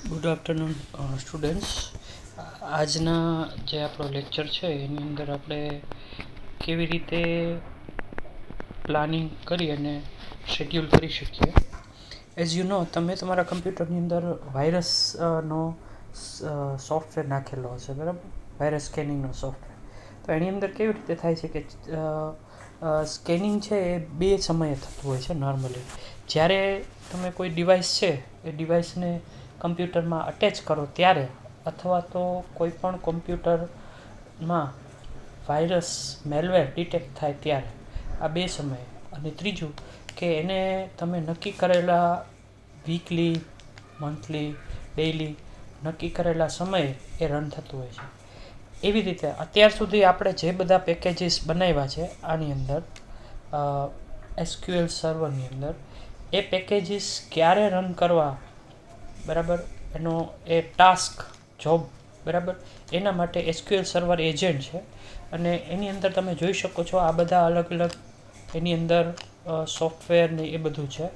Good afternoon students. આજના જે આપણો લેક્ચર છે એની અંદર આપણે કેવી રીતે પ્લાનિંગ કરી અને શેડ્યુલ કરી શકીએ. એઝ યુ નો, તમે તમારા કમ્પ્યુટરની અંદર વાયરસનો સોફ્ટવેર નાખેલો હશે, બરાબર? વાયરસ સ્કેનિંગનો સોફ્ટવેર. તો એની અંદર કેવી રીતે થાય છે કે સ્કેનિંગ છે એ બે સમયે થતું હોય છે નોર્મલી. જ્યારે તમે કોઈ ડિવાઇસ છે એ ડિવાઇસને કમ્પ્યુટરમાં અટેચ કરો ત્યારે, અથવા તો કોઈ પણ કોમ્પ્યુટરમાં વાયરસ મેલવેર ડિટેક્ટ થાય ત્યારે, આ બે સમયે. અને ત્રીજું કે એને તમે નક્કી કરેલા વીકલી, મંથલી, ડેઇલી નક્કી કરેલા સમયે એ રન થતું હોય છે. એવી રીતે અત્યાર સુધી આપણે જે બધા પેકેજીસ બનાવ્યા છે આની અંદર SQL સર્વરની અંદર, એ પેકેજીસ ક્યારે રન કરવા, બરાબર, એનો એ ટાસ્ક જોબ, બરાબર, એના માટે SQL સર્વર એજન્ટ છે. અને એની અંદર તમે જોઈ શકો છો આ બધા અલગ અલગ એની અંદર સોફ્ટવેર ને એ બધું છે.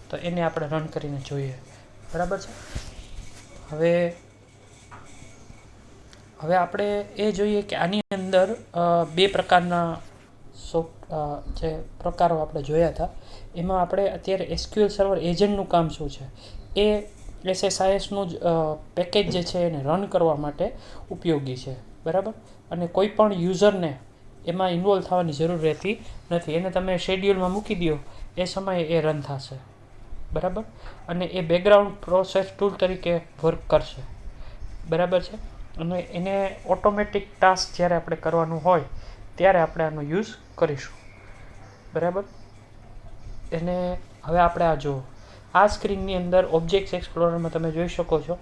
તો એને આપણે રન કરીને જોઈએ, બરાબર છે. હવે આપણે એ જોઈએ કે આની અંદર બે પ્રકારના જે પ્રકારો આપણે જોયા હતા, એમાં આપણે અત્યારે SQL સર્વર એજન્ટનું કામ શું છે, એ SSISનું જ પેકેજ જે છે એને રન કરવા માટે ઉપયોગી છે, બરાબર. અને કોઈ પણ યુઝરને એમાં ઇન્વોલ્વ થવાની જરૂર રહેતી નથી. એને તમે શેડ્યુલમાં મૂકી દો, એ સમયે એ રન થશે, બરાબર. અને એ બેકગ્રાઉન્ડ પ્રોસેસ ટૂલ તરીકે વર્ક કરશે, બરાબર છે. અને એને ઓટોમેટિક ટાસ્ક જ્યારે આપણે કરવાનું હોય ત્યારે આપણે આનો યુઝ કરીશું, બરાબર. એને હવે આપણે આ જુઓ, આ સ્ક્રીનની અંદર ઓબ્જેક્ટ એક્સપ્લોરરમાં તમે જોઈ શકો છો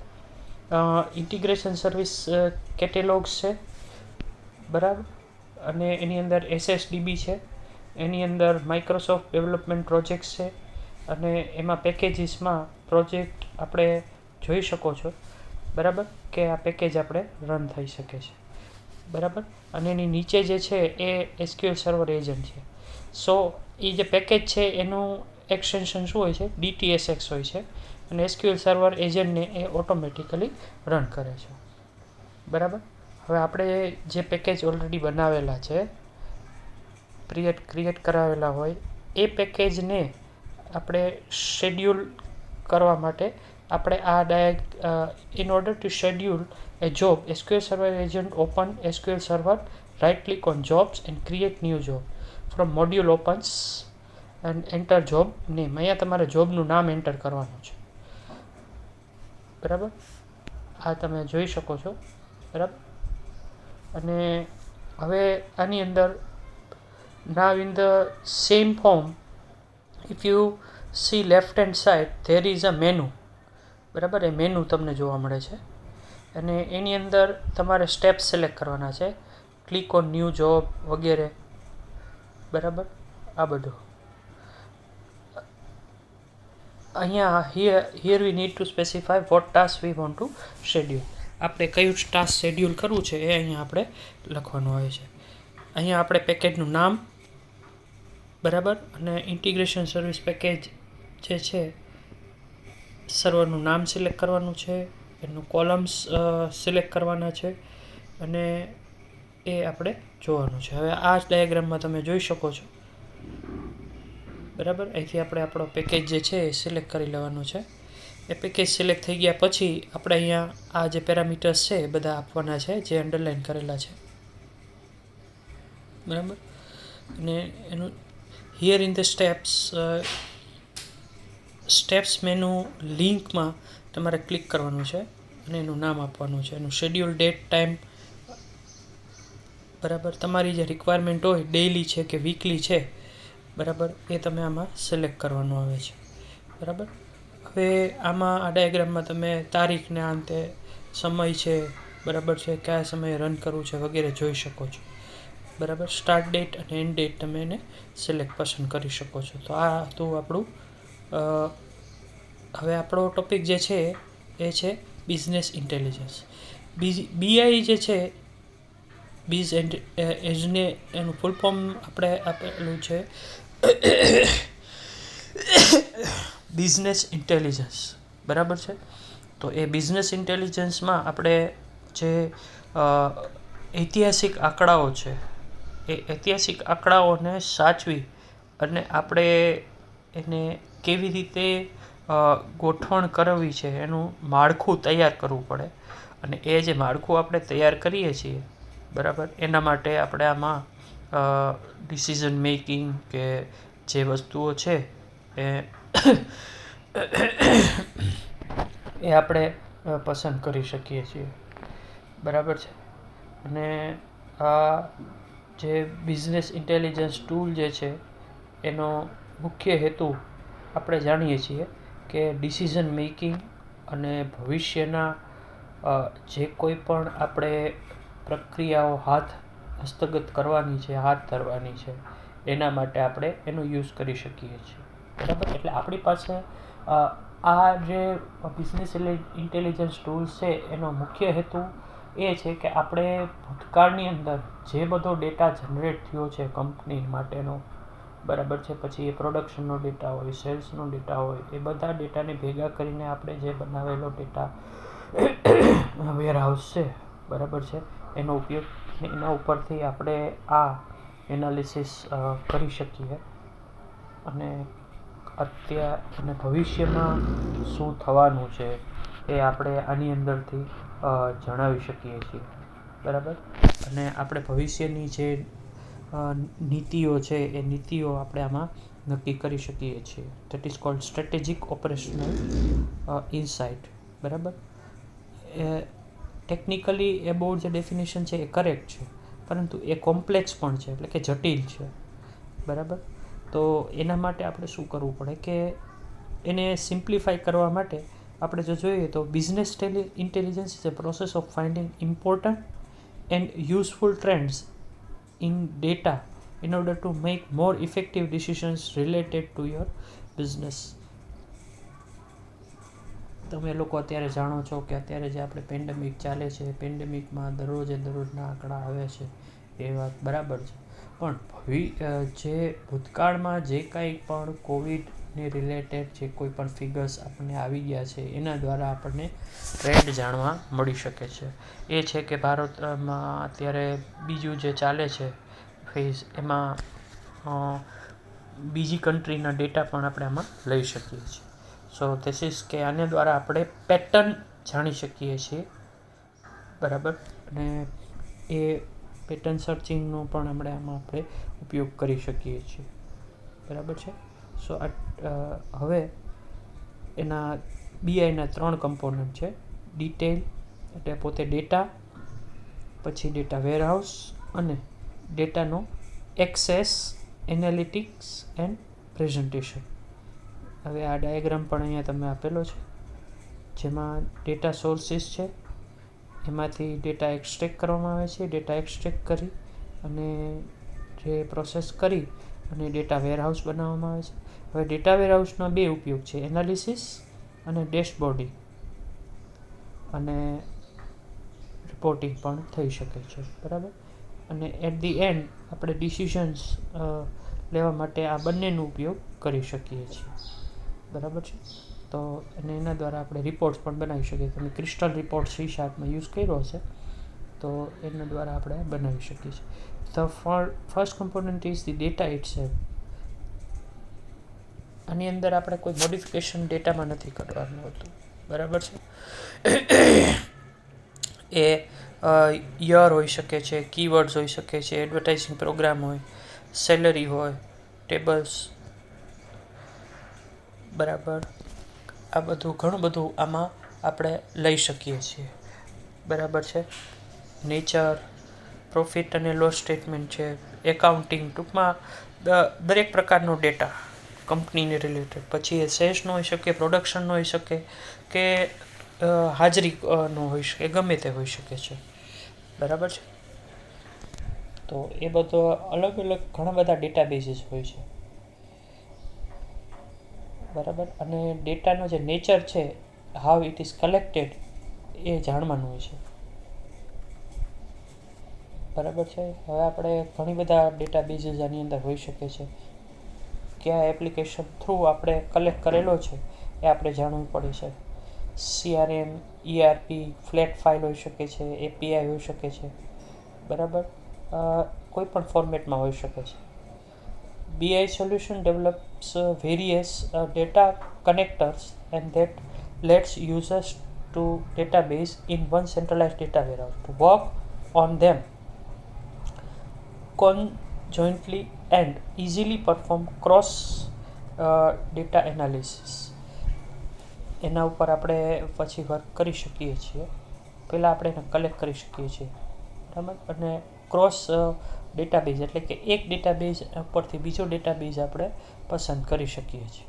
ઇન્ટિગ્રેશન સર્વિસ કેટેલોગ્સ છે, બરાબર. અને એની અંદર SSDB છે, એની અંદર માઇક્રોસોફ્ટ ડેવલપમેન્ટ પ્રોજેક્ટ્સ છે, અને એમાં પેકેજીસમાં પ્રોજેક્ટ આપણે જોઈ શકો છો, બરાબર, કે આ પેકેજ આપણે રન થઈ શકે છે, બરાબર. અને એની નીચે જે છે એ SQL સર્વર એજન્ટ છે. સો એ જે પેકેજ છે એનું એક્સટેન્શન શું હોય છે, DTSX હોય છે. અને SQL સર્વર એજન્ટને એ ઓટોમેટિકલી રન કરે છે, બરાબર. હવે આપણે જે પેકેજ ઓલરેડી બનાવેલા છે, ક્રિએટ કરાવેલા હોય, એ પેકેજને આપણે શેડ્યુલ કરવા માટે આપણે in order to schedule a job, SQL Server agent open SQL Server, right click on jobs and create new job. From module opens and enter job name. અહીંયા તમારે જોબનું નામ એન્ટર કરવાનું છે, બરાબર. આ તમે જોઈ શકો છો, બરાબર. અને હવે આની અંદર now in the same form, if you see left hand side there is a menu, બરાબર. એ મેનુ તમને જોવા મળે છે. અને એની અંદર તમારે સ્ટેપ સિલેક્ટ કરવાના છે, ક્લિક ઓન ન્યૂ જોબ વગેરે, બરાબર. આ બધું અહીંયા here we need to specify what task we want to schedule. આપણે કયું ટાસ્ક શેડ્યુલ કરવું છે એ અહીંયા આપણે લખવાનું આવે છે. અહીંયા આપણે પેકેજનું નામ, બરાબર, અને ઇન્ટિગ્રેશન સર્વિસ પેકેજ જે છે સર્વરનું નામ સિલેક્ટ કરવાનું છે, એનું કોલમ્સ સિલેક્ટ કરવાના છે, અને એ આપણે જોવાનું છે. હવે આ ડાયાગ્રામમાં તમે જોઈ શકો છો, બરાબર. અહીંથી આપણે આપણો પેકેજ જે છે એ સિલેક્ટ કરી લેવાનું છે. એ પેકેજ સિલેક્ટ થઈ ગયા પછી આપણે અહીંયા આ જે પેરામીટર્સ છે એ બધા આપવાના છે, જે અંડરલાઇન કરેલા છે, બરાબર. અને એનું here in the steps menu લિંકમાં તમારે ક્લિક કરવાનું છે અને એનું નામ આપવાનું છે, એનું શેડ્યુલ ડેટ ટાઈમ, બરાબર. તમારી જે રિક્વાયરમેન્ટ હોય ડેઇલી છે કે વીકલી છે, બરાબર, એ તમે આમાં સિલેક્ટ કરવાનું આવે છે, બરાબર. હવે આમાં આ ડાયાગ્રામમાં તમે તારીખને અંતે સમય છે, બરાબર છે, કયા સમયે રન કરવું છે વગેરે જોઈ શકો છો, બરાબર. સ્ટાર્ટ ડેટ અને એન્ડ ડેટ તમે એને સિલેક્ટ પસંદ કરી શકો છો. તો આ હતું આપણું. હવે આપણો ટોપિક જે છે એ છે બિઝનેસ ઇન્ટેલિજન્સ. BI જે છે, એનું ફૂલ ફોર્મ આપણે આપેલું છે બિઝનેસ ઇન્ટેલિજન્સ, બરાબર છે. તો એ બિઝનેસ ઇન્ટેલિજન્સમાં આપણે જે ઐતિહાસિક આંકડાઓ છે એ ઐતિહાસિક આંકડાઓને સાચવી અને આપણે એને કેવી રીતે ગોઠવણ કરવી છે એનું માળખું તૈયાર કરવું પડે. અને એ જે માળખું આપણે તૈયાર કરીએ છીએ બરાબર, એના માટે આપણે આમાં ડિસિઝન મેકિંગ કે જે વસ્તુઓ છે એ એ આપણે પસંદ કરી શકીએ છીએ. બરાબર છે. અને આ જે બિઝનેસ ઇન્ટેલિજન્સ ટૂલ જે છે એનો મુખ્ય હેતુ આપણે જાણીએ છીએ કે ડિસિઝન મેકિંગ અને ભવિષ્યના જે કોઈ પણ આપણે પ્રક્રિયાઓ હસ્તગત કરવાની છે, હાથ ધરવાની છે, એના માટે આપણે એનો યુઝ કરી શકીએ છીએ. બરાબર. એટલે આપણી પાસે આ જે બિઝનેસ ઇન્ટેલિજન્સ ટૂલ્સ છે એનો મુખ્ય હેતુ એ છે કે આપણે ભૂતકાળની અંદર જે બધો ડેટા જનરેટ થયો છે કંપની માટેનો, બરાબર છે, પછી એ પ્રોડક્શનનો ડેટા હોય, સેલ્સનો ડેટા હોય, એ બધા ડેટાને ભેગા કરીને આપણે જે બનાવેલો ડેટા વેરહાઉસ છે, બરાબર છે, એનો ઉપયોગ એના ઉપરથી આપણે આ એનાલિસિસ કરી શકીએ અને અને ભવિષ્યમાં શું થવાનું છે એ આપણે આની અંદરથી જણાવી શકીએ છીએ. બરાબર. અને આપણે ભવિષ્યની જે નીતિઓ છે એ નીતિઓ આપણે આમાં નક્કી કરી શકીએ છીએ. That is called strategic operational insight. બરાબર. એ ટેકનિકલી એ બહુ જે ડેફિનેશન છે એ કરેક્ટ છે, પરંતુ એ કોમ્પ્લેક્સ પણ છે, એટલે કે જટિલ છે. બરાબર. તો એના માટે આપણે શું કરવું પડે કે એને સિમ્પ્લિફાય કરવા માટે આપણે જો જોઈએ તો business intelligence is a process of finding important and useful trends in data in order to make more effective decisions related to your business. તમે લોકો અત્યારે જાણો છો કે અત્યારે જે આપણે પેન્ડેમિક ચાલે છે, પેન્ડેમિકમાં દરરોજના આંકડા આવે છે, એ વાત બરાબર છે. પણ જે ભૂતકાળમાં જે કાંઈ પણ કોવિડને રિલેટેડ જે કોઈ પણ ફિગર્સ આપણને આવી ગયા છે એના દ્વારા આપણને ટ્રેન્ડ જાણવા મળી શકે છે. એ છે કે ભારતમાં અત્યારે બીજું જે ચાલે છે ફેઝ, એમાં બીજી કન્ટ્રીના ડેટા પણ આપણે આમાં લઈ શકીએ છીએ. સો ધીસ ઇઝ કે આના દ્વારા આપણે પેટર્ન જાણી શકીએ છીએ. બરાબર. અને એ પેટર્ન સર્ચિંગનો પણ આપણે ઉપયોગ કરી શકીએ છીએ. બરાબર છે. સો હવે એના બીઆઈના 3 કમ્પોનન્ટ છે. ડિટેલ એટલે પોતે ડેટા, પછી ડેટા વેરહાઉસ અને ડેટાનો એક્સેસ, એનાલિટિક્સ એન્ડ પ્રેઝન્ટેશન. હવે આ ડાયાગ્રામ પણ અહીંયા તમે આપેલો છે, જેમાં ડેટા સોર્સિસ છે, એમાંથી ડેટા એક્સટ્રેક્ટ કરવામાં આવે છે. ડેટા એક્સટ્રેક્ટ કરી અને જે પ્રોસેસ કરી અને ડેટા વેરહાઉસ બનાવવામાં આવે છે. હવે ડેટા વેરહાઉસના 2 ઉપયોગ છે, એનાલિસિસ અને ડેશબોર્ડિંગ, અને રિપોર્ટિંગ પણ થઈ શકે છે. બરાબર. અને એટ ધી એન્ડ આપણે ડિસિઝન્સ લેવા માટે આ બંનેનો ઉપયોગ કરી શકીએ છીએ. બરાબર છે. તો અને એના દ્વારા આપણે રિપોર્ટ્સ પણ બનાવી શકીએ. તમે ક્રિસ્ટલ રિપોર્ટ C# યુઝ કર્યો હશે, તો એના દ્વારા આપણે બનાવી શકીએ છીએ. The first component is the data itself. આની અંદર આપણે કોઈ મોડિફિકેશન ડેટામાં નથી કરવાનું હોતું. બરાબર છે. એ યર હોઈ શકે છે, કીવર્ડ્સ હોઈ શકે છે, એડવર્ટાઇઝિંગ પ્રોગ્રામ હોય, સેલરી હોય, ટેબલ્સ. બરાબર. આ બધું ઘણું બધું આમાં આપણે લઈ શકીએ છીએ. બરાબર છે. નેચર, પ્રોફિટ અને લોસ સ્ટેટમેન્ટ છે, એકાઉન્ટિંગ, ટૂંકમાં દરેક પ્રકારનો ડેટા કંપનીને રિલેટેડ. પછી એ સેલ્સનો હોઈ શકે, પ્રોડક્શનનો હોઈ શકે, કે હાજરીનો હોઈ શકે, ગમે તે હોઈ શકે છે. બરાબર છે. તો એ બધો અલગ અલગ ઘણા બધા ડેટાબેઝીસ હોય છે. બરાબર. અને ડેટાનો જે નેચર છે, હાઉ ઇટ ઇઝ કલેક્ટેડ, એ જાણવાનું હોય છે. બરાબર છે. હવે આપણે ઘણી બધા ડેટાબેઝીસ આની અંદર હોઈ શકે છે. કયા એપ્લિકેશન થ્રુ આપણે કલેક્ટ કરેલો છે એ આપણે જાણવું પડે છે. CRM, ERP, ફ્લેટ ફાઇલ હોઈ શકે છે, API હોઈ શકે છે, બરાબર, કોઈ પણ ફોર્મેટમાં હોઈ શકે છે. BI solution develops various data connectors and that lets users to database in one centralized data warehouse to work on them conjointly and easily perform cross data analysis. એના ઉપર આપણે પછી વર્ક કરી શકીએ છીએ. પહેલાં આપણે એને કલેક્ટ કરી શકીએ છીએ, બરાબર, અને ક્રોસ ડેટાબેઝ એટલે કે એક ડેટાબેઝ ઉપરથી બીજો ડેટાબેઝ આપણે પસંદ કરી શકીએ છીએ,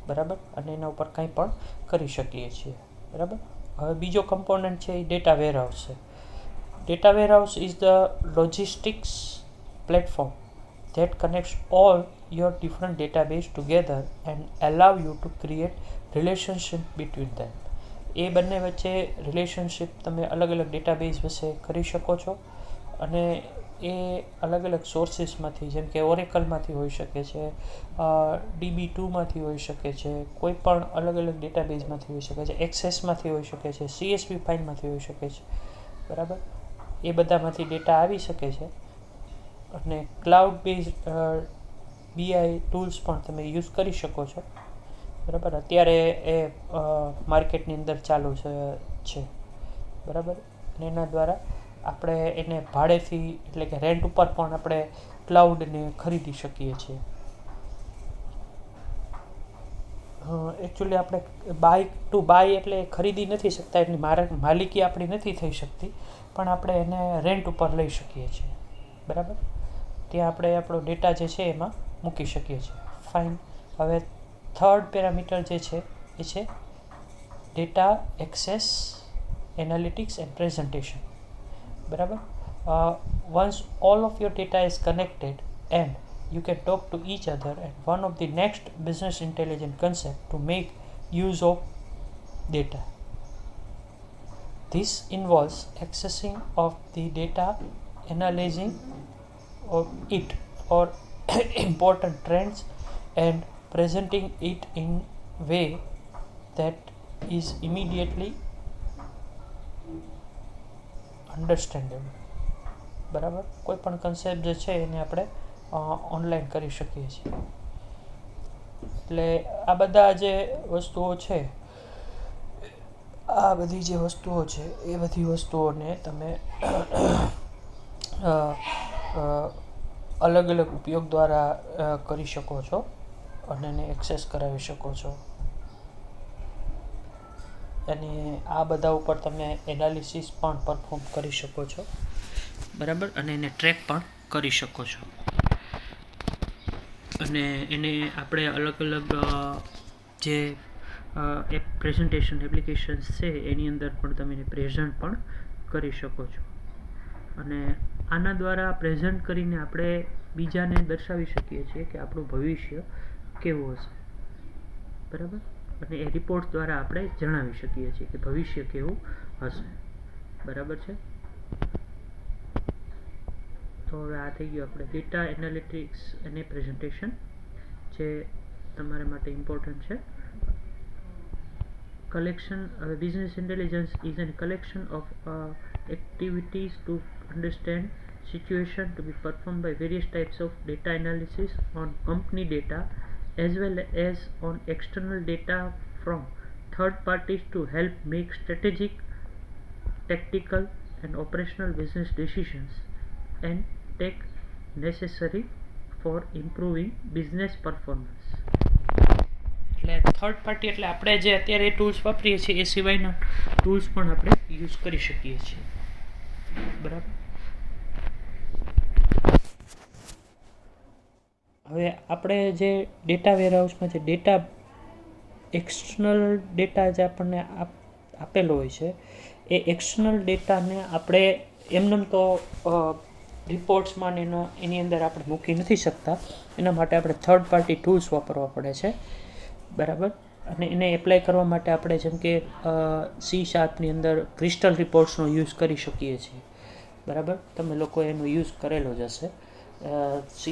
બરાબર, અને એના ઉપર કંઈ પણ કરી શકીએ છીએ, બરાબર. હવે બીજો કમ્પોનન્ટ છે એ ડેટા વેરહાઉસ છે. Data warehouse is the logistics platform that connects all your different database together and allow you to create relationship between them. એ બંને વચ્ચે રિલેશનશિપ તમે અલગ અલગ ડેટાબેઝ વિશે કરી શકો છો, અને એ અલગ અલગ સોર્સિસમાંથી, જેમ કે ઓરેકલમાંથી હોઈ શકે છે, DB2માંથી હોઈ શકે છે, કોઈ પણ અલગ અલગ ડેટાબેઝમાંથી હોઈ શકે છે, એક્સેસમાંથી હોઈ શકે છે, CSV ફાઇલમાંથી હોઈ શકે છે, બરાબર. એ બધામાંથી ડેટા આવી શકે છે, અને ક્લાઉડ બેઝ BI ટૂલ્સ પણ તમે યુઝ કરી શકો છો, બરાબર. અત્યારે એ માર્કેટની અંદર ચાલુ છે, બરાબર. અને એના દ્વારા આપણે એને ભાડેથી એટલે કે રેન્ટ ઉપર પણ આપણે ક્લાઉડને ખરીદી શકીએ છીએ. એકચ્યુઅલી આપણે બાય એટલે ખરીદી નથી શકતા, એની માલિકી આપણી નથી થઈ શકતી, પણ આપણે એને રેન્ટ ઉપર લઈ શકીએ છીએ, બરાબર. ત્યાં આપણે આપણો ડેટા જે છે એમાં મૂકી શકીએ છીએ. ફાઇન. હવે થર્ડ પેરામીટર જે છે એ છે data access, analytics and presentation, બરાબર. Once all of your data is connected and you can talk to each other, and one of the next business intelligence concept to make use of data. This involves accessing of the data, analyzing of it for important trends and presenting it in way that is immediately understandable, બરાબર. કોઈ પણ concept જે છે એને આપણે online કરી શકીએ છીએ. એટલે આ બધા જે વસ્તુઓ છે, આ બધી જે વસ્તુઓ છે એ બધી વસ્તુઓને તમે અલગ અલગ ઉપયોગ દ્વારા કરી શકો છો અને એને એક્સેસ કરાવી શકો છો, અને આ બધા ઉપર તમે એનાલિસિસ પણ પરફોર્મ કરી શકો છો, બરાબર, અને એને ટ્રેક પણ કરી શકો છો. અને એને આપણે અલગ અલગ જે પ્રેઝન્ટેશન એપ્લિકેશન્સ છે એની અંદર પણ તમે એને પ્રેઝન્ટ પણ કરી શકો છો. અને આના દ્વારા પ્રેઝન્ટ કરીને આપણે બીજાને દર્શાવી શકીએ છીએ કે આપણું ભવિષ્ય કેવું હશે, બરાબર. અને એ રિપોર્ટ દ્વારા આપણે જણાવી શકીએ છીએ કે ભવિષ્ય કેવું હશે, બરાબર છે. તો હવે આ થઈ ગયું આપણે ડેટા એનાલિટિક્સ અને પ્રેઝન્ટેશન, જે તમારા માટે ઇમ્પોર્ટન્ટ છે. Collection business intelligence is a collection of activities to understand situation to be performed by various types of data analysis on company data as well as on external data from third parties to help make strategic, tactical and operational business decisions and take necessary for improving business performance. એટલે third party એટલે આપણે જે અત્યારે tools વાપરીએ છીએ એ સિવાયના tools પણ આપણે યુઝ કરી શકીએ છીએ, બરાબર. હવે આપણે જે ડેટા વેરહાઉસમાં જે ડેટા એક્સટર્નલ ડેટા જે આપણને આપેલો હોય છે એ એક્સટર્નલ ડેટાને આપણે એમને તો રિપોર્ટ્સમાં એની અંદર આપણે મૂકી નથી શકતા. એના માટે આપણે થર્ડ પાર્ટી ટૂલ્સ વાપરવા પડે છે, બરાબર. અને એને એપ્લાય કરવા માટે આપણે જેમ કે C# અંદર ક્રિસ્ટલ રિપોર્ટ્સનો યુઝ કરી શકીએ છીએ, બરાબર. તમે લોકો એનો યુઝ કરેલો જ હશે C#.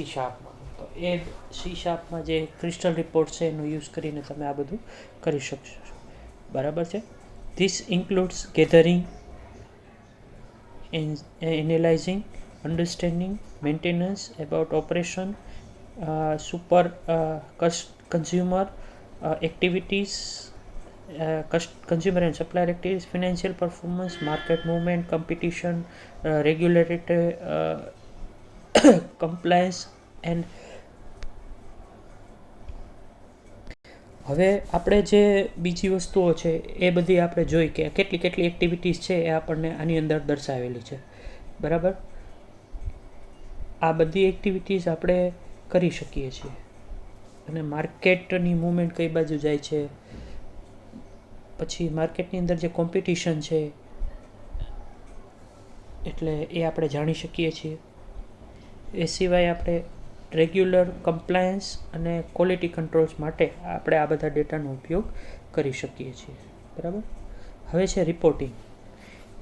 તો એ C# જે ક્રિસ્ટલ રિપોર્ટ છે એનો યુઝ કરીને તમે આ બધું કરી શકશો, બરાબર છે. This includes gathering, analyzing, understanding, maintenance about operation, consumer activities, consumer and supplier activities, financial performance, market movement, competition, regulatory compliance and હવે આપણે જે બીજી વસ્તુઓ છે એ બધી આપણે જોઈ કે કેટલી કેટલી એક્ટિવિટીઝ છે એ આપણને આની અંદર દર્શાવેલી છે, બરાબર. આ બધી એક્ટિવિટીઝ આપણે કરી શકીએ છીએ અને માર્કેટની મૂવમેન્ટ કઈ બાજુ જાય છે, પછી માર્કેટની અંદર જે કોમ્પિટિશન છે એટલે એ આપણે જાણી શકીએ છીએ. એ સિવાય આપણે રેગ્યુલર કમ્પ્લાયન્સ અને ક્વોલિટી કંટ્રોલ્સ માટે આપણે આ બધા ડેટાનો ઉપયોગ કરી શકીએ છીએ, બરાબર. હવે છે reporting.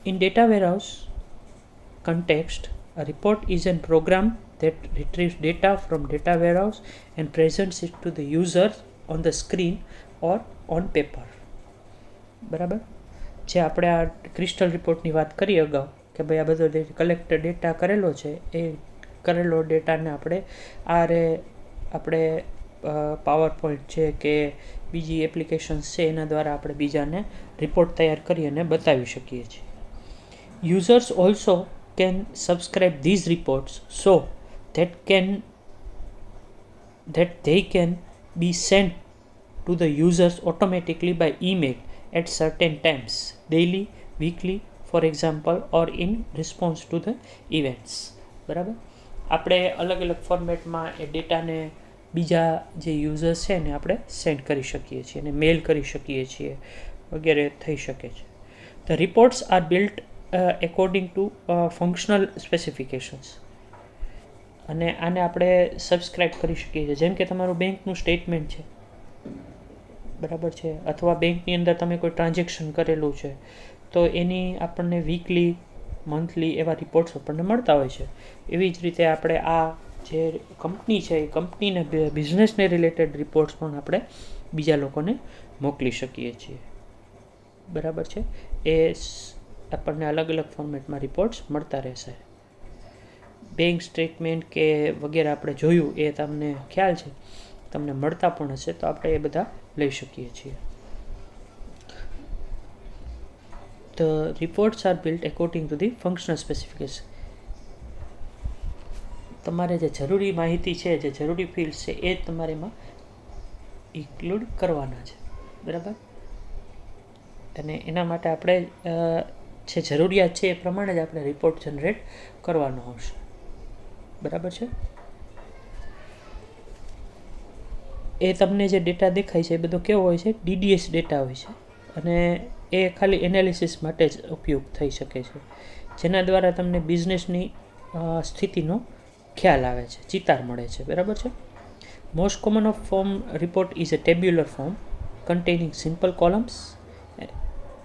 In data warehouse context, a report is a program that retrieves data from data warehouse and presents it to the user on the screen or on paper, બરાબર. જે આપણે આ ક્રિસ્ટલ રિપોર્ટની વાત કરી અગાઉ કે ભાઈ આ બધો કલેક્ટ ડેટા કરેલો છે એ કરેલો ડેટાને આપણે પાવર પોઈન્ટ છે કે બીજી એપ્લિકેશન્સ છે એના દ્વારા આપણે બીજાને રિપોર્ટ તૈયાર કરી અને બતાવી શકીએ છીએ. Users also can subscribe these reports so that they can be sent to the users automatically by email at certain times, daily, weekly, for example, or in response to the events, બરાબર. આપણે અલગ અલગ ફોર્મેટમાં એ ડેટાને બીજા જે users છે ને આપણે સેન્ડ કરી શકીએ છીએ અને મેલ કરી શકીએ છીએ વગેરે થઈ શકે છે. The reports are built according to functional specifications અને આને આપણે સબસ્ક્રાઇબ કરી શકીએ છીએ. જેમ કે તમારું બેંકનું સ્ટેટમેન્ટ છે, બરાબર છે, અથવા બેંકની અંદર તમે કોઈ ટ્રાન્ઝેક્શન કરેલું છે તો એની આપણને વીકલી, મંથલી એવા રિપોર્ટ્સ આપણને મળતા હોય છે. એવી જ રીતે આપણે આ જે કંપની છે એ કંપનીને બિઝનેસને રિલેટેડ રિપોર્ટ્સ પણ આપણે બીજા લોકોને મોકલી શકીએ છીએ, બરાબર છે. એ આપણને અલગ અલગ ફોર્મેટમાં રિપોર્ટ્સ મળતા રહેશે. બેંક સ્ટેટમેન્ટ કે વગેરે આપણે જોયું એ તમને ખ્યાલ છે, તમને મળતા પણ હશે, તો આપણે એ બધા લઈ શકીએ છીએ. The reports are built according to the functional specification. તમારે જે જરૂરી માહિતી છે, જે જરૂરી ફિલ્ડ છે એ તમારે એમાં ઇન્ક્લુડ કરવાના છે, બરાબર. અને એના માટે આપણે જે જરૂરિયાત છે એ પ્રમાણે જ આપણે રિપોર્ટ જનરેટ કરવાનો આવશે, બરાબર છે. એ તમને જે ડેટા દેખાય છે એ બધો કેવો હોય છે? DDS ડેટા હોય છે અને એ ખાલી એનાલિસિસ માટે જ ઉપયોગ થઈ શકે છે, જેના દ્વારા તમને બિઝનેસની સ્થિતિનો ખ્યાલ આવે છે, ચિતાર મળે છે, બરાબર છે. Most common of form report is a tabular form containing simple columns.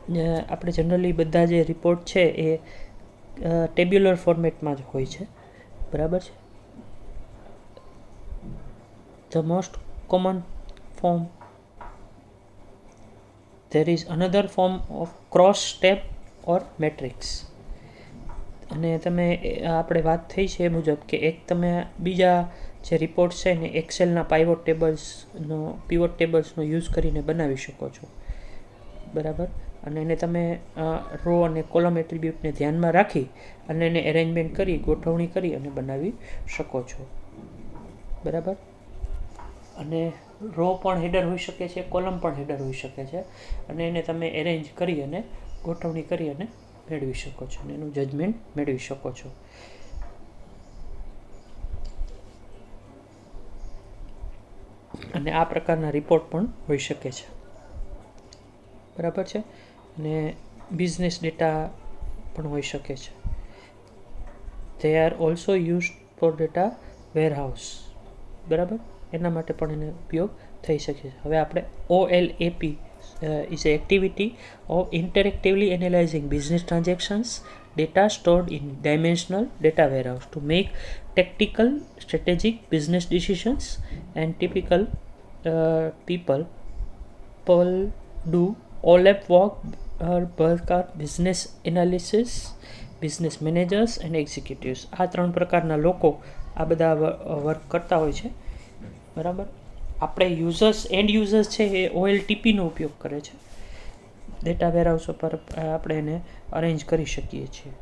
આપણે જનરલી બધા જે રિપોર્ટ છે એ ટેબ્યુલર ફોર્મેટમાં જ હોય છે, બરાબર છે. The most common form there is another form of cross tab or matrix. અને તમે આપણે વાત થઈ છે એ મુજબ કે એક તમે બીજા જે રિપોર્ટ છે ને એક્સેલના પાઇવોટ ટેબલ્સનો યુઝ કરીને બનાવી શકો છો, બરાબર. અને એને તમે રો અને કોલમ એટ્રીબ્યુટને ધ્યાનમાં રાખી અને એને એરેન્જમેન્ટ કરી, ગોઠવણી કરી અને બનાવી શકો છો, બરાબર. અને રો પણ હેડર હોઈ શકે છે, કોલમ પણ હેડર હોઈ શકે છે અને એને તમે એરેન્જ કરી અને ગોઠવણી કરી અને મેળવી શકો છો અને એનું જજમેન્ટ મેળવી શકો છો. અને આ પ્રકારના રિપોર્ટ પણ હોઈ શકે છે, બરાબર છે. અને બિઝનેસ ડેટા પણ હોઈ શકે છે. they are also used for data warehouse, બરાબર. એના માટે પણ એનો ઉપયોગ થઈ શકે છે. હવે આપણે OLAP is an activity of interactively analyzing business transactions data stored in dimensional data warehouse to make tactical strategic business decisions. And typical people do OLAP work પ્રકાર business analysis, business managers and executives. આ 3 પ્રકારના લોકો આ બધા work કરતા હોય છે. બરાબર. આપણે એન્ડ યુઝર્સ છે એ OLTPનો ઉપયોગ કરે છે. ડેટા વેરહાઉસ પર આપણે એને અરેન્જ કરી શકીએ છીએ.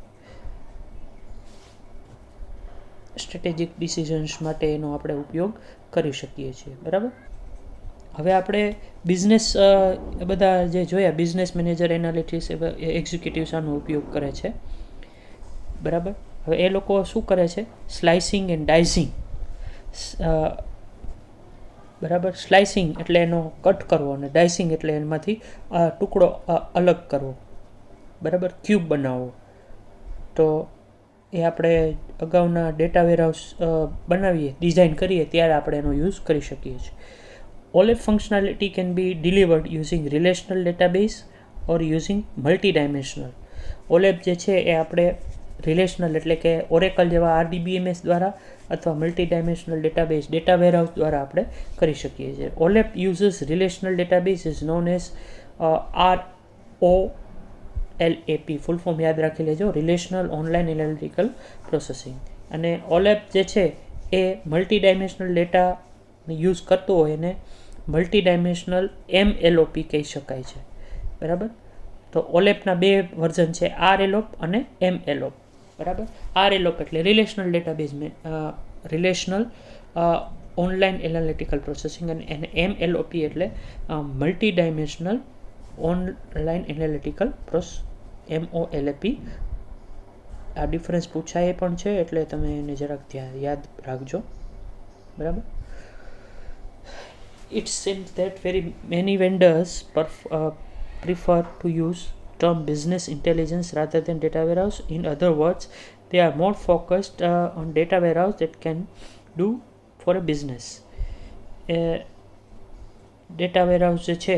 સ્ટ્રેટેજિક ડિસિઝન્સ માટે એનો આપણે ઉપયોગ કરી શકીએ છીએ. બરાબર. હવે આપણે બિઝનેસ બધા જે જોયા, બિઝનેસ મેનેજર, એનાલિટિક્સ, એક્ઝિક્યુટિવ્સ આનો ઉપયોગ કરે છે. બરાબર. હવે એ લોકો શું કરે છે? Slicing and dicing. બરાબર. સ્લાઇસિંગ એટલે એનો કટ કરવો, અને ડાઇસિંગ એટલે એમાંથી ટુકડો અલગ કરવો. બરાબર. ક્યુબ બનાવવો. તો એ આપણે અગાઉના ડેટા વેરહાઉસ બનાવીએ, ડિઝાઇન કરીએ ત્યારે આપણે એનો યુઝ કરી શકીએ છીએ. OLAP functionality can be delivered using relational database or using multi-dimensional. OLAP જે છે એ આપણે રિલેશનલ એટલે કે ઓરેકલ જેવા RDBMS દ્વારા અથવા મલ્ટી ડાયમેન્શનલ ડેટા વેરહાઉસ દ્વારા આપણે કરી શકીએ છીએ. OLAP uses relational database is known as ROLAP, full form યાદ રાખી લેજો, રિલેશનલ ઓનલાઈન એનાલિટિકલ પ્રોસેસિંગ. અને OLAP જે છે એ મલ્ટી ડાયમેન્શનલ ડેટા યુઝ કરતો હોય એને મલ્ટી ડાયમેન્શનલ MLOP કહી શકાય છે. બરાબર. તો OLAPના 2 વર્ઝન છે, RLOP અને MLOP. બરાબર. RLOP એટલે relational database relational online analytical processing, અને MLOP એટલે multi dimensional online analytical MOLAP. આ ડિફરન્સ પૂછાય પણ છે એટલે તમે એને જરાક યાદ રાખજો. બરાબર. It seems that very many vendors prefer to use term business intelligence rather than data warehouse. In other words, they are more focused on data warehouse that can do for a business. Data warehouse જે છે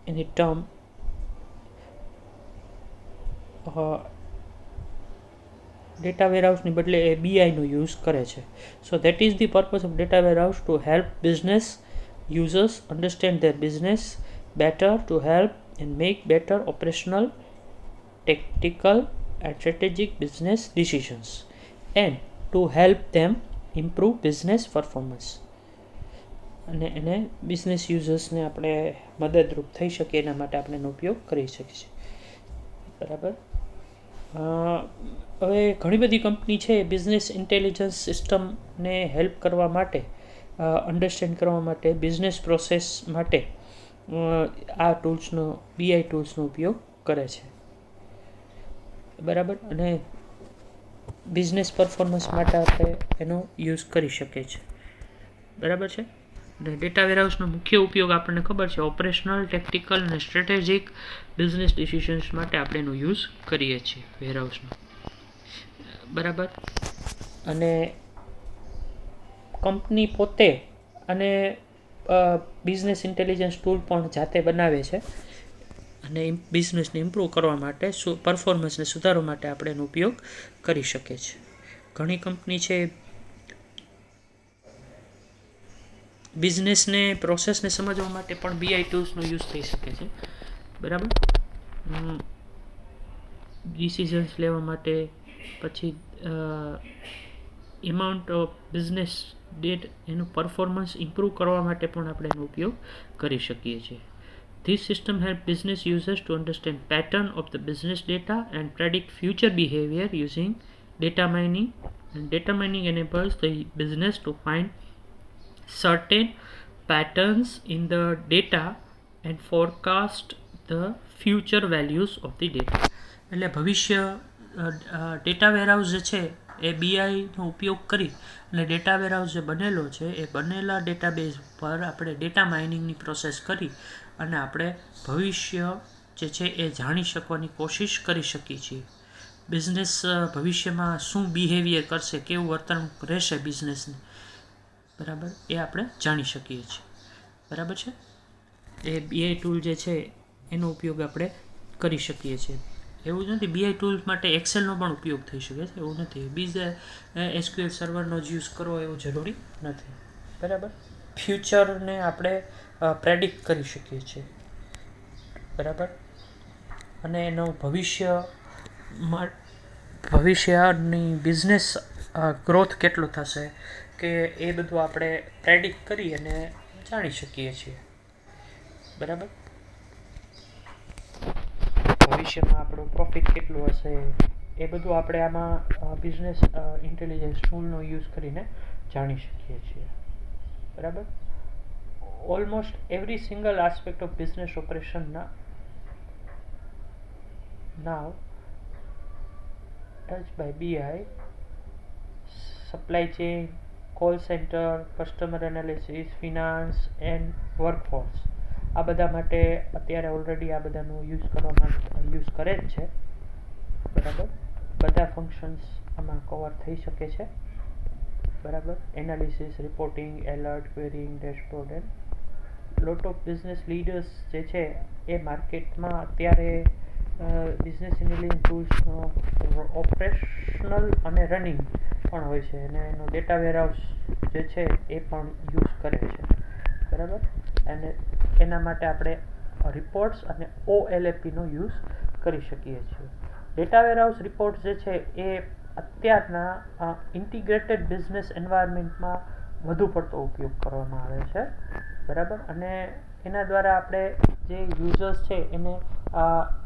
એની term data વેરહાઉસની બદલે એ BIનો use કરે છે. So that is the purpose of data warehouse, to help business users understand there business better, to help and make better operational, tactical and strategic business decisions, and to help them improve business performance. અને એને business યુઝર્સને આપણે મદદરૂપ થઈ શકીએ એના માટે આપણે એનો ઉપયોગ કરી શકીએ છીએ. બરાબર. હવે ઘણી બધી કંપની છે બિઝનેસ ઇન્ટેલિજન્સ સિસ્ટમને હેલ્પ કરવા માટે, અન્ડરસ્ટેન્ડ કરવા માટે, બિઝનેસ પ્રોસેસ માટે આ ટૂલ્સનો, BI ટૂલ્સનો ઉપયોગ કરે છે. બરાબર. અને બિઝનેસ પરફોર્મન્સ માટે આપણે એનો યુઝ કરી શકીએ છીએ. બરાબર છે. અને ડેટા વેરહાઉસનો મુખ્ય ઉપયોગ આપણને ખબર છે, ઓપરેશનલ, ટેક્ટિકલ અને સ્ટ્રેટેજિક બિઝનેસ ડિસિઝન્સ માટે આપણે એનો યુઝ કરીએ છીએ વેરહાઉસનો. બરાબર. અને કંપની પોતે અને બિઝનેસ ઇન્ટેલિજન્સ ટૂલ પણ જાતે બનાવે છે, અને બિઝનેસને ઇમ્પ્રૂવ કરવા માટે, પરફોર્મન્સને સુધારવા માટે આપણે એનો ઉપયોગ કરી શકીએ છીએ. ઘણી કંપની છે બિઝનેસને, પ્રોસેસને સમજવા માટે પણ BI ટૂલ્સનો યુઝ થઈ શકે છે. બરાબર. ડિસિઝન્સ લેવા માટે, પછી એમાઉન્ટ ઓફ બિઝનેસ ડેટ એનું પરફોર્મન્સ ઇમ્પ્રૂવ કરવા માટે પણ આપણે એનો ઉપયોગ કરી શકીએ છીએ. This system helps business users to understand pattern of the business data and predict future behavior using data mining. And data mining enables the business to find certain patterns in the data and forecast the future values of the data. એટલે ભવિષ્ય data warehouse જે છે એ BIનો ઉપયોગ કરી અને data warehouse જે બનેલો છે એ બનેલા ડેટાબેઝ પર આપણે ડેટા માઇનિંગની પ્રોસેસ કરી અને આપણે ભવિષ્ય જે છે એ જાણી શકવાની કોશિશ કરી શકીએ છીએ. બિઝનેસ ભવિષ્યમાં શું બિહેવિયર કરશે, કેવું વર્તણૂક રહેશે બિઝનેસની, બરાબર, એ આપણે જાણી શકીએ છીએ. બરાબર છે. એ BI ટૂલ જે છે એનો ઉપયોગ આપણે કરી શકીએ છીએ. એવું જ નથી, BI ટૂલ્સ માટે એક્સેલનો પણ ઉપયોગ થઈ શકે છે, એવું નથી. બીજા SQL સર્વરનો જ યુઝ કરવો એવું જરૂરી નથી. બરાબર. ફ્યુચરને આપણે પ્રેડિક્ટ કરી શકીએ છીએ. બરાબર. અને એનો ભવિષ્યની બિઝનેસ ગ્રોથ કેટલો થશે કે એ બધું આપણે પ્રેડિક્ટ કરી અને જાણી શકીએ છીએ. બરાબર. ભવિષ્યમાં આપણું પ્રોફિટ કેટલું હશે એ બધું આપણે આમાં બિઝનેસ ઇન્ટેલિજન્સ ટૂલનો યુઝ કરીને જાણી શકીએ છીએ. બરાબર. Almost every single aspect of business ઓપરેશનના now touched by BI, supply chain, call center, customer analysis, finance and workforce. આ બધા માટે અત્યારે ઓલરેડી આ બધાનો યુઝ કરે જ છે. બરાબર. બધા ફંક્શન્સ આમાં કવર થઈ શકે છે. બરાબર. Analysis, reporting, alert, querying, dashboard and lot of business leaders જે છે એ માર્કેટમાં અત્યારે બિઝનેસ ઇન્ટેલિજન્સ ટૂલ્સનો ઓપરેશનલ અને રનિંગ પણ હોય છે અને એનો ડેટા વેરહાઉસ જે છે એ પણ યુઝ કરે છે. બરાબર. અને એના માટે આપણે રિપોર્ટ્સ અને OLAPનો યુઝ કરી શકીએ છીએ. ડેટા વેરહાઉસ રિપોર્ટ્સ જે છે એ અત્યારના ઇન્ટિગ્રેટેડ બિઝનેસ એન્વાયરમેન્ટમાં વધુ પડતો ઉપયોગ કરવામાં આવે છે. બરાબર. અને એના દ્વારા આપણે જે યુઝર્સ છે એને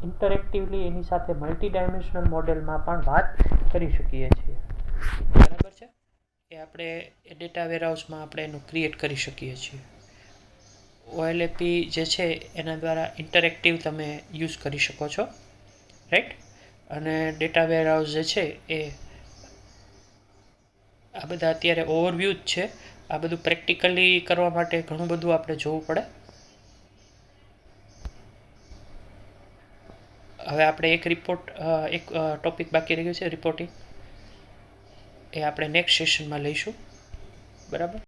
ઇન્ટરેક્ટિવલી એની સાથે મલ્ટી ડાયમેન્શનલ મોડેલમાં પણ વાત કરી શકીએ છીએ. બરાબર છે. એ આપણે ડેટા વેરહાઉસમાં આપણે એનું ક્રિએટ કરી શકીએ છીએ. OLAP જે છે એના દ્વારા ઇન્ટરેક્ટિવ તમે યુઝ કરી શકો છો. રાઈટ. અને ડેટા વેરહાઉસ જે છે એ આ બધા અત્યારે ઓવરવ્યૂ જ છે. આ બધું પ્રેક્ટિકલી કરવા માટે ઘણું બધું આપણે જોવું પડે. હવે આપણે એક ટોપિક બાકી રહ્યું છે રિપોર્ટિંગ. એ આપણે નેક્સ્ટ સેશનમાં લઈશું. બરાબર.